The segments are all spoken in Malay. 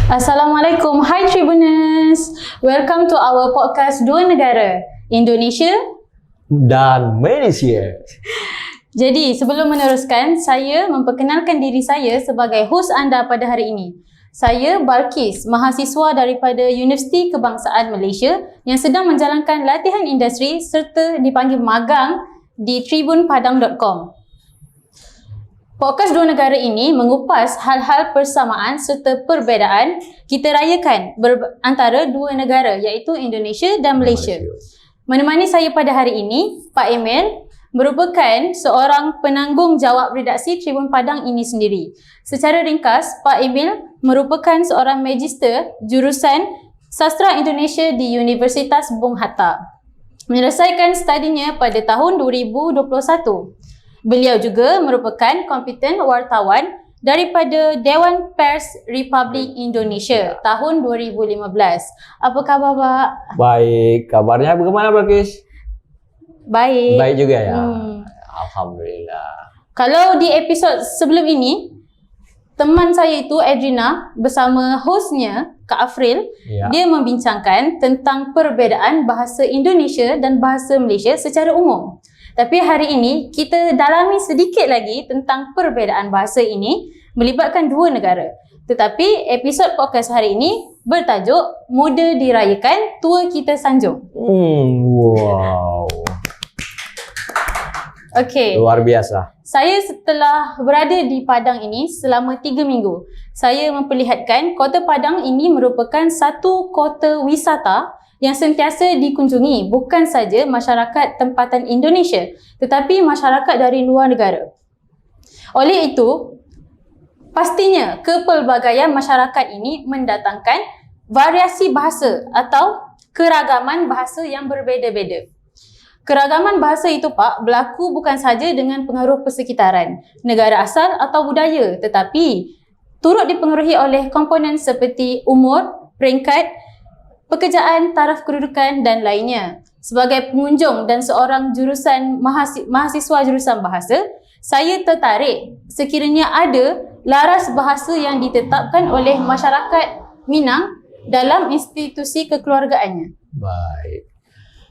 Assalamualaikum, hai Tribuners. Welcome to our podcast Dua Negara, Indonesia dan Malaysia. Jadi, sebelum meneruskan, saya memperkenalkan diri saya sebagai hos anda pada hari ini. Saya Balkis, mahasiswa daripada Universiti Kebangsaan Malaysia yang sedang menjalankan latihan industri serta dipanggil magang di tribunpadang.com. Podcast Dua Negara ini mengupas hal-hal persamaan serta perbezaan kita rayakan antara dua negara iaitu Indonesia dan Malaysia. Menemani saya pada hari ini, Pak Emil merupakan seorang penanggungjawab redaksi Tribun Padang ini sendiri. Secara ringkas, Pak Emil merupakan seorang magister jurusan Sastra Indonesia di Universitas Bung Hatta. Menyelesaikan studinya pada tahun 2021. Beliau juga merupakan kompeten wartawan daripada Dewan Pers Republik Indonesia tahun 2015. Apa khabar, Pak? Baik, kabarnya bagaimana, Balkis? Baik. Baik juga ya. Alhamdulillah. Kalau di episod sebelum ini, teman saya itu Edrina bersama hostnya Kak Afril, dia membincangkan tentang perbezaan bahasa Indonesia dan bahasa Malaysia secara umum. Tapi hari ini kita dalami sedikit lagi tentang perbezaan bahasa ini melibatkan dua negara. Tetapi episod podcast hari ini bertajuk Muda Dirayakan, Tua Kita Sanjung. Wow. Okey. Luar biasa. Saya setelah berada di Padang ini selama 3 minggu, saya memperlihatkan Kota Padang ini merupakan satu kota wisata yang sentiasa dikunjungi bukan saja masyarakat tempatan Indonesia tetapi masyarakat dari luar negara. Oleh itu, pastinya kepelbagaian masyarakat ini mendatangkan variasi bahasa atau keragaman bahasa yang berbeza-beza. Keragaman bahasa itu, Pak, berlaku bukan saja dengan pengaruh persekitaran, negara asal atau budaya tetapi turut dipengaruhi oleh komponen seperti umur, peringkat, pekerjaan, taraf kedudukan dan lainnya. Sebagai pengunjung dan seorang jurusan mahasiswa jurusan bahasa, saya tertarik sekiranya ada laras bahasa yang ditetapkan oleh masyarakat Minang dalam institusi kekeluargaannya. Baik.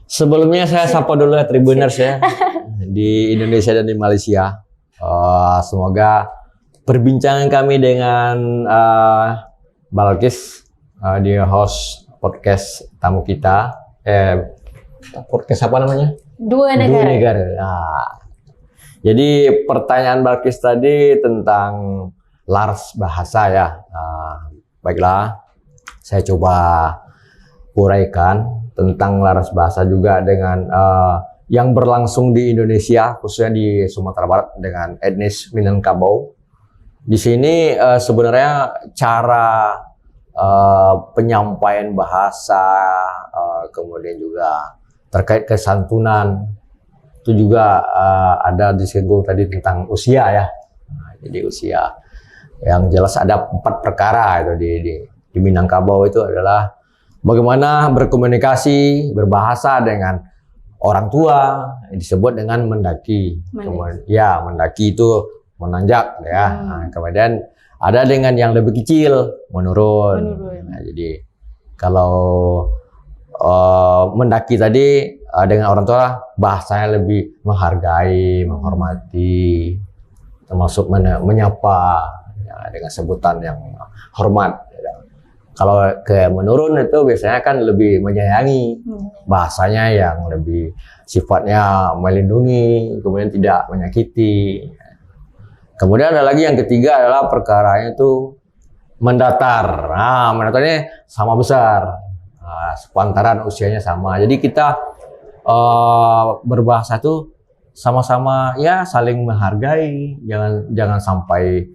Sebelumnya saya sapa dulu ya Tribuners ya di Indonesia dan di Malaysia. Semoga perbincangan kami dengan Balkis di host podcast tamu kita, podcast apa namanya? Dua Negara. Dua Negara. Nah, jadi pertanyaan Balkis tadi tentang laras bahasa ya. Baiklah, saya coba uraikan tentang laras bahasa juga dengan yang berlangsung di Indonesia, khususnya di Sumatera Barat dengan etnis Minangkabau. Di sini sebenarnya cara penyampaian bahasa, kemudian juga terkait kesantunan itu juga ada disinggung tadi tentang usia ya. Nah, jadi usia yang jelas ada 4 perkara itu di Minangkabau itu adalah bagaimana berkomunikasi, berbahasa dengan orang tua yang disebut dengan mendaki. Kemudian, ya, mendaki itu menanjak ya. Nah, kemudian ada dengan yang lebih kecil, menurun. Nah, jadi kalau mendaki tadi dengan orang tua bahasanya lebih menghargai, menghormati, termasuk menyapa ya, dengan sebutan yang hormat. Kalau ke menurun itu biasanya kan lebih menyayangi, bahasanya yang lebih sifatnya melindungi, kemudian tidak menyakiti. Kemudian ada lagi yang ketiga adalah perkaranya itu mendatar. Nah, mendatarnya sama besar, sepantaran usianya sama. Jadi kita berbahasa itu sama-sama ya saling menghargai, jangan sampai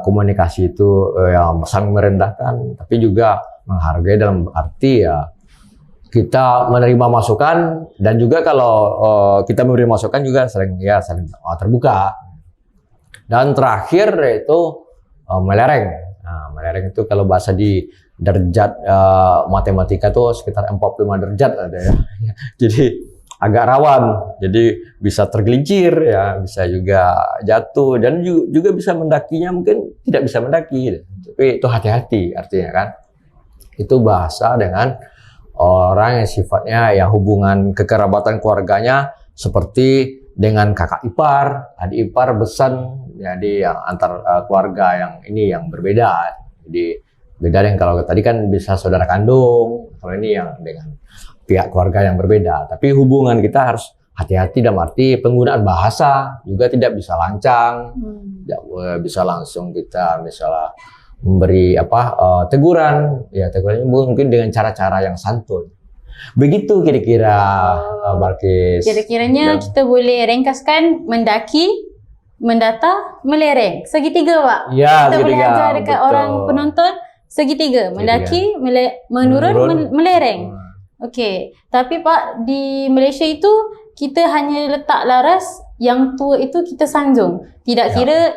komunikasi itu yang saling merendahkan, tapi juga menghargai dalam arti ya kita menerima masukan dan juga kalau kita memberi masukan juga saling terbuka. Dan terakhir yaitu melereng. Nah, melereng itu kalau bahasa di derajat matematika tuh sekitar 45 derajat ada ya. Jadi agak rawan, jadi bisa tergelincir ya, bisa juga jatuh dan juga bisa mendakinya mungkin tidak bisa mendaki, tapi itu hati-hati artinya kan. Itu bahasa dengan orang yang sifatnya ya hubungan kekerabatan keluarganya seperti dengan kakak ipar, adik ipar, besan, jadi yang antar keluarga yang ini yang berbeda. Jadi beda dengan kalau tadi kan bisa saudara kandung, kalau ini yang dengan pihak keluarga yang berbeda. Tapi hubungan kita harus hati-hati dalam arti penggunaan bahasa juga tidak bisa lancang, tidak bisa langsung kita misalnya memberi teguran, ya tegurannya mungkin dengan cara-cara yang santun. Begitu kira-kira Balkis. Kira-kiranya kita boleh ringkaskan mendaki, mendata, melereng. Segitiga, Pak. Ya, kita boleh ajar dekat betul. orang penonton segitiga. Mendaki, menurun, melereng. Okey. Tapi Pak, di Malaysia itu kita hanya letak laras yang tua itu kita sanjung. Tidak kira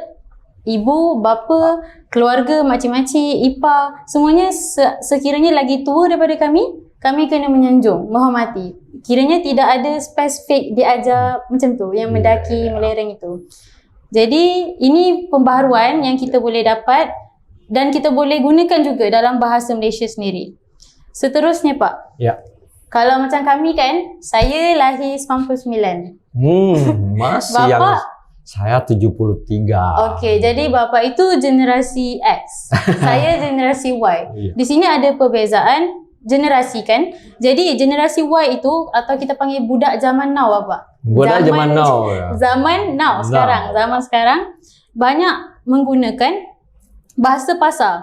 ibu, bapa, keluarga, makcik-makcik, ipar, semuanya sekiranya lagi tua daripada kami kena menyanjung, menghormati. Kiranya tidak ada spesifik diajar macam tu, yang mendaki, melereng itu. Jadi, ini pembaharuan yang kita boleh dapat dan kita boleh gunakan juga dalam bahasa Malaysia sendiri. Seterusnya, Pak. Ya. Kalau macam kami kan, saya lahir 99. Masih Bapak, yang saya 73. Okey, jadi bapa itu generasi X. Saya generasi Y. Di sini ada perbezaan generasi kan. Jadi generasi Y itu atau kita panggil budak zaman now apa? Budak zaman now. Zaman now sekarang, zaman sekarang banyak menggunakan bahasa pasar.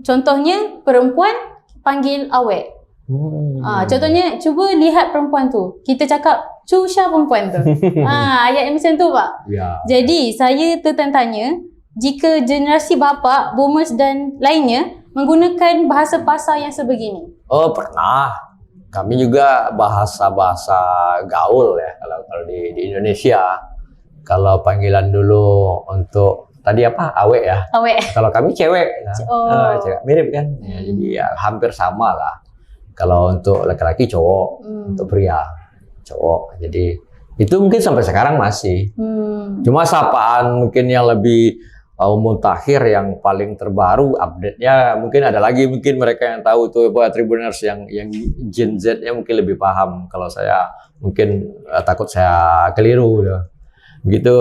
Contohnya perempuan panggil awek. Contohnya cuba lihat perempuan tu. Kita cakap Syah perempuan tu. Ayat macam tu, Pak. Ya. Jadi saya tertanya jika generasi bapa, boomers dan lainnya menggunakan bahasa pasar yang sebegini. Oh, pernah. Kami juga bahasa-bahasa gaul ya kalau di Indonesia. Kalau panggilan dulu untuk tadi apa? Awek ya. Awek. Kalau kami cewek. Cewek. Mirip kan? Ya, jadi ya hampir sama lah. Kalau untuk laki-laki cowok, untuk pria cowok. Jadi itu mungkin sampai sekarang masih. Cuma sapaan mungkin yang lebih mutakhir yang paling terbaru update-nya mungkin ada lagi, mungkin mereka yang tahu tuh Tribuners yang Gen Z-nya mungkin lebih paham. Kalau saya mungkin takut saya keliru ya. Begitu,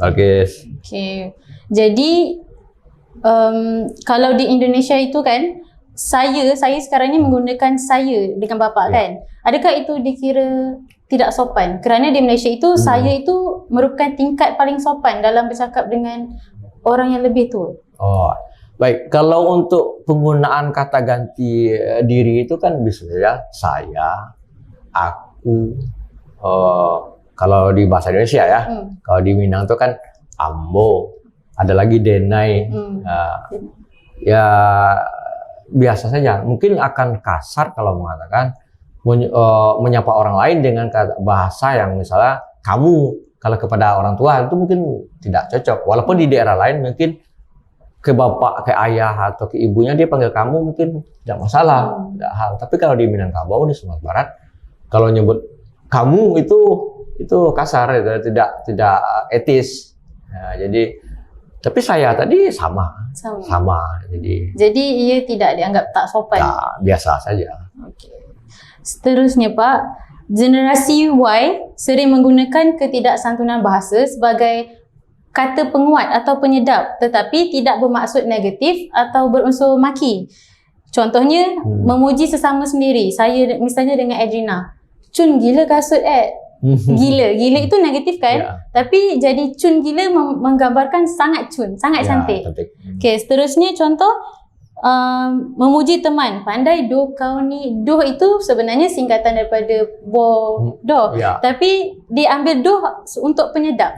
Balkis. Oke. Jadi kalau di Indonesia itu kan saya sekarang ni menggunakan saya dengan bapa kan. Adakah itu dikira tidak sopan? Kerana di Malaysia itu saya itu merupakan tingkat paling sopan dalam bercakap dengan orang yang lebih tua. Oh, baik. Kalau untuk penggunaan kata ganti diri itu kan bisa ya saya, aku. Kalau di bahasa Indonesia ya. Kalau di Minang itu kan ambo. Ada lagi denai. Ya biasa saja. Mungkin akan kasar kalau mengatakan menyapa orang lain dengan bahasa yang misalnya kamu. Kalau kepada orang tua itu mungkin tidak cocok. Walaupun di daerah lain mungkin ke bapak, ke ayah atau ke ibunya dia panggil kamu mungkin tidak masalah, tidak hal. Tapi kalau di Minangkabau di Sumatera Barat kalau nyebut kamu itu kasar, tidak etis. Nah, jadi tapi saya tadi sama. Jadi ia tidak dianggap tak sopan. Ya, biasa saja. Okey. Seterusnya Pak, generasi Y sering menggunakan ketidaksantunan bahasa sebagai kata penguat atau penyedap tetapi tidak bermaksud negatif atau berunsur maki. Contohnya memuji sesama sendiri. Saya misalnya dengan Adrina, "Cun gila kasut Gila itu negatif kan? Ya. Tapi jadi cun gila menggambarkan sangat cun, sangat cantik. Okey, seterusnya contoh memuji teman, pandai doh kau ni. Doh itu sebenarnya singkatan daripada bodoh, tapi diambil doh untuk penyedap.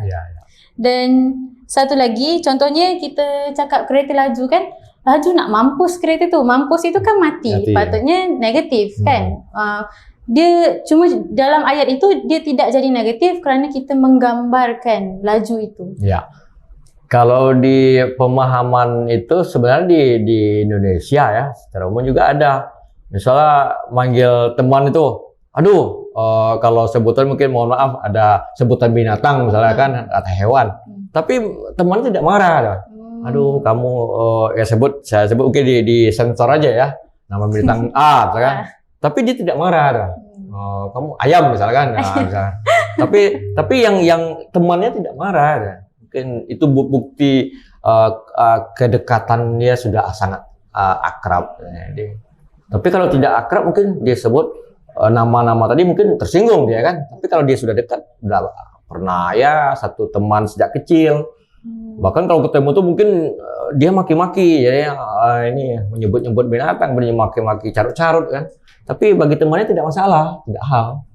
Dan satu lagi contohnya kita cakap kereta laju kan, laju nak mampus kereta tu. Mampus itu kan mati. Patutnya negatif kan. Dia cuma dalam ayat itu dia tidak jadi negatif kerana kita menggambarkan laju itu. Ya. Kalau di pemahaman itu sebenarnya di Indonesia ya, secara umum juga ada. Misalnya manggil teman itu, aduh, kalau sebutan mungkin mohon maaf ada sebutan binatang misalnya kan atau hewan. Tapi teman tidak marah. Aduh, kamu saya sebut mungkin di sensor aja ya. Nama binatang A misalkan. Tapi dia tidak marah. Kamu ayam misalkan. Misalkan. Tapi yang temannya tidak marah. Mungkin itu bukti kedekatan dia sudah sangat akrab. Tapi kalau tidak akrab mungkin dia sebut nama-nama tadi mungkin tersinggung dia kan. Tapi kalau dia sudah dekat, udah pernah ya satu teman sejak kecil. Bahkan kalau ketemu tuh mungkin dia maki-maki, jadi ini menyebut-nyebut binatang, maki-maki carut-carut kan. Tapi bagi temannya tidak masalah, tidak hal.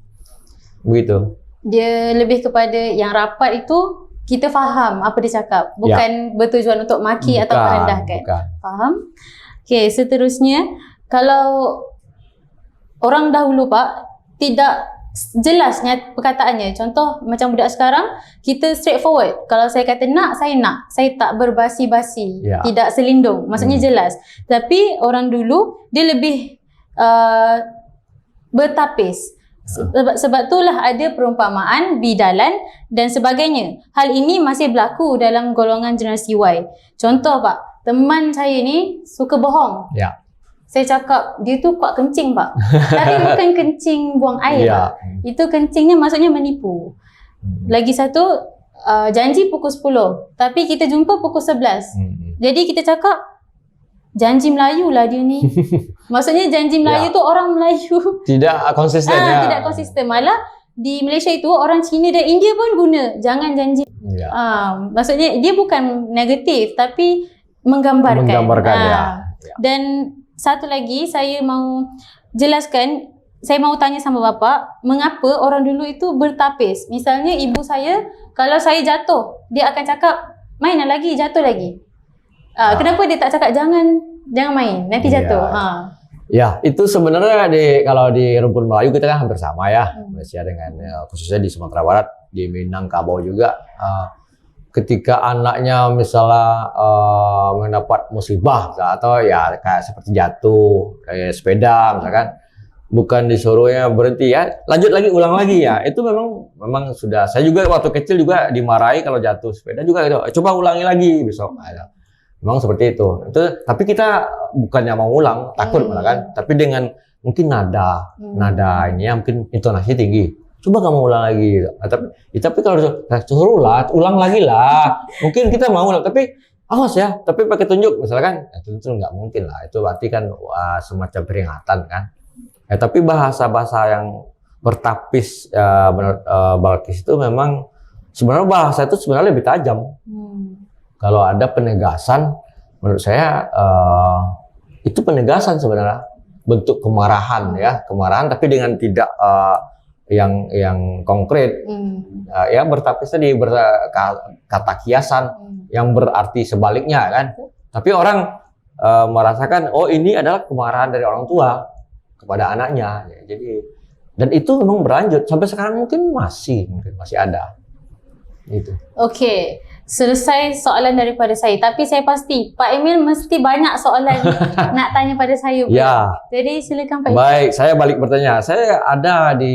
Begitu. Dia lebih kepada yang rapat itu kita faham apa dia cakap, bukan bertujuan untuk maki atau merendahkan. Faham? Okey, seterusnya kalau orang dahulu Pak tidak jelasnya perkataannya. Contoh macam budak sekarang, kita straightforward. Kalau saya kata nak, saya tak berbasi-basi, tidak selindung. Maksudnya jelas. Tapi orang dulu dia lebih bertapis. Sebab itulah ada perumpamaan, bidalan dan sebagainya. Hal ini masih berlaku dalam golongan generasi Y. Contoh Pak, teman saya ni suka bohong. Saya cakap, dia tu kuat kencing Pak. Tapi bukan kencing buang air Pak. Itu kencingnya maksudnya menipu. Lagi satu, janji pukul 10. Tapi kita jumpa pukul 11. Jadi kita cakap, janji Melayu lah dia ni. Maksudnya janji Melayu tu orang Melayu. Tidak konsisten Tidak konsisten. Malah di Malaysia itu orang Cina dan India pun guna. Jangan janji. Maksudnya dia bukan negatif tapi menggambarkan. Dan satu lagi saya mau jelaskan, saya mau tanya sama bapa, mengapa orang dulu itu bertapis. Misalnya ibu saya, kalau saya jatuh, dia akan cakap, main lagi, jatuh lagi. Kenapa dia tak cakap jangan main, nanti jatuh. Ya, itu sebenarnya kalau di rumpun Melayu kita kan hampir sama ya. Malaysia dengan khususnya di Sumatera Barat, di Minangkabau juga. Ketika anaknya misalnya mendapat musibah atau ya kayak seperti jatuh, kayak sepeda misalkan, bukan disuruhnya berhenti ya, lanjut lagi, ulang lagi ya. Itu memang sudah, saya juga waktu kecil juga dimarahi kalau jatuh sepeda juga gitu. Coba ulangi lagi besok. Memang seperti itu. Tapi kita bukannya mau ulang, takut malah kan. Tapi dengan mungkin nada ini ya, mungkin intonasi tinggi. Coba kamu ulang lagi. Tapi kalau suruh lah, ulang lagi lah. Mungkin kita mau ulang, tapi awas ya. Tapi pakai tunjuk misalkan, itu nggak mungkin lah. Itu berarti kan semacam peringatan kan. Tapi bahasa-bahasa yang bertapis menurut Balkis itu memang sebenarnya bahasa itu sebenarnya lebih tajam. Kalau ada penegasan, menurut saya itu penegasan sebenarnya, bentuk kemarahan ya, kemarahan tapi dengan tidak yang konkret. Ya bertapis tadi kata kiasan yang berarti sebaliknya kan. Tapi orang merasakan oh ini adalah kemarahan dari orang tua kepada anaknya. Ya, jadi dan itu memang berlanjut sampai sekarang mungkin masih ada. Gitu. Okey. Selesai soalan daripada saya. Tapi saya pasti Pak Emil mesti banyak soalan nak tanya pada saya pula. Ya. Jadi silakan Pak Emil. Baik, saya balik bertanya. Saya ada di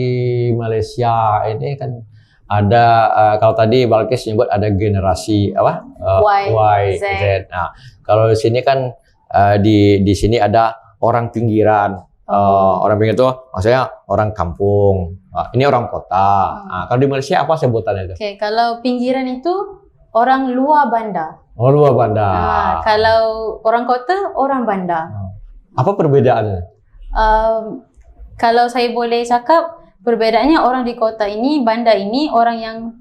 Malaysia ini kan ada kalau tadi Balkis nyebut ada generasi apa? Y, Z. Nah, kalau di sini kan di sini ada orang pinggiran. Orang pinggir itu maksudnya orang kampung. Ini orang kota. Nah, kalau di Malaysia apa sebutannya itu? Okey, kalau pinggiran itu orang luar bandar. Oh, luar bandar. Kalau orang kota, orang bandar. Apa perbedaannya? Kalau saya boleh cakap, perbedaannya orang di kota ini, bandar ini orang yang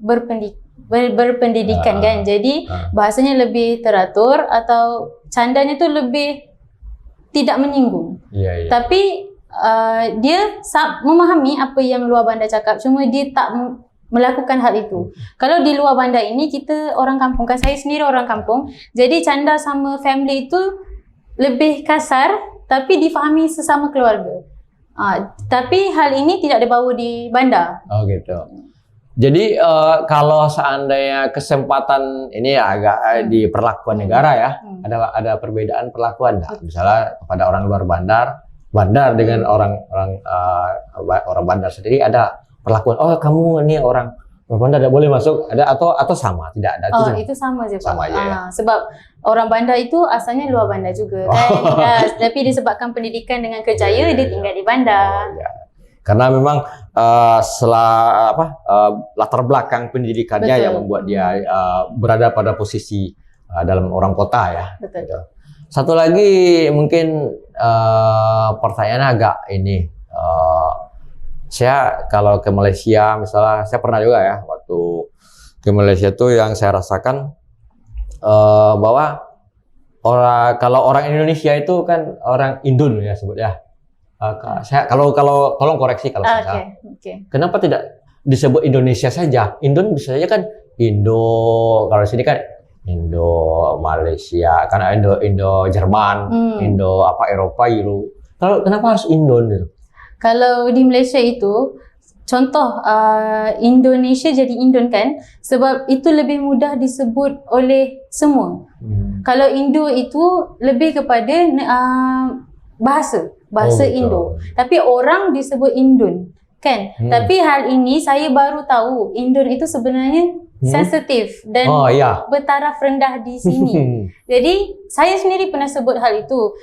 berpendidikan kan. Jadi bahasanya lebih teratur atau candanya tu lebih tidak menyinggung. Tapi dia memahami apa yang luar bandar cakap, cuma dia tak melakukan hal itu. Kalau di luar bandar ini kita orang kampung kan, saya sendiri orang kampung. Jadi canda sama family itu lebih kasar tapi difahami sesama keluarga. Tapi hal ini tidak dibawa di bandar. Oh gitu. Jadi kalau seandainya kesempatan ini agak di perlakuan negara ya, ada perbedaan perlakuan. Misalnya kepada orang luar bandar bandar dengan orang bandar sendiri ada perlakuan, oh kamu ini orang bandar tidak boleh masuk, ada atau sama, tidak ada? Itu sama je Pak. Sama aja, ya? Sebab orang bandar itu asalnya luar bandar juga kan. Tapi disebabkan pendidikan dengan kerjaya, dia tinggal di bandar. Karena memang latar belakang pendidikannya yang membuat dia berada pada posisi dalam orang kota ya. Betul. Gitu. Satu lagi mungkin pertanyaannya agak ini, saya kalau ke Malaysia misalnya, saya pernah juga ya waktu ke Malaysia tuh yang saya rasakan bahwa kalau orang Indonesia itu kan orang Indon ya sebut ya. Saya kalau tolong koreksi kalau saya salah. Kenapa tidak disebut Indonesia saja? Indon bisa saja kan Indo, kalau sini kan Indo Malaysia, kan Indo Jerman, Indo Eropa Euro. Kalau kenapa harus Indon gitu? Kalau di Malaysia itu contoh Indonesia jadi Indon kan, sebab itu lebih mudah disebut oleh semua. Kalau Indo itu lebih kepada bahasa Indo. Tapi orang disebut Indon kan. Tapi hal ini saya baru tahu Indon itu sebenarnya sensitif dan bertaraf rendah di sini. Jadi saya sendiri pernah sebut hal itu.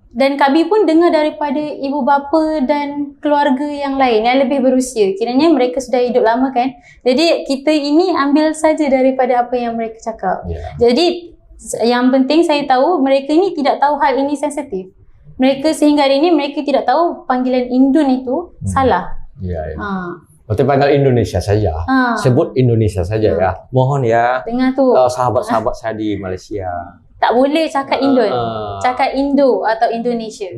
Dan kami pun dengar daripada ibu bapa dan keluarga yang lain yang lebih berusia. Kiranya mereka sudah hidup lama kan. Jadi kita ini ambil saja daripada apa yang mereka cakap. Jadi yang penting saya tahu mereka ini tidak tahu hal ini sensitif. Mereka sehingga hari ini mereka tidak tahu panggilan Indon itu salah. Berarti panggil Indonesia saja, sebut Indonesia saja ya. Mohon ya, dengar tu sahabat-sahabat saya di Malaysia. Tak boleh cakap Indon, cakap Indo atau Indonesia.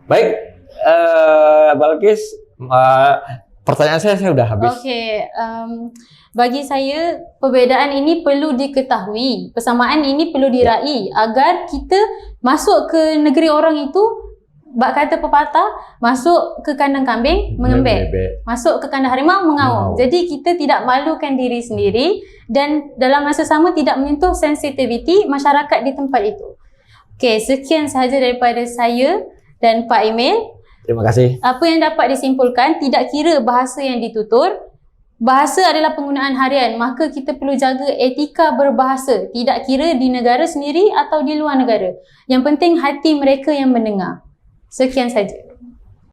Baik, Balkis, pertanyaan saya sudah habis. Okey, bagi saya perbezaan ini perlu diketahui, persamaan ini perlu diraih agar kita masuk ke negeri orang itu. Bak kata pepatah, masuk ke kandang kambing mengembek, masuk ke kandang harimau mengaum. Jadi kita tidak malukan diri sendiri dan dalam masa sama tidak menyentuh sensitiviti masyarakat di tempat itu. Okey, sekian sahaja daripada saya dan Pak Emil. Terima kasih. Apa yang dapat disimpulkan, tidak kira bahasa yang ditutur, bahasa adalah penggunaan harian, maka kita perlu jaga etika berbahasa, tidak kira di negara sendiri atau di luar negara. Yang penting hati mereka yang mendengar. Sekian saja.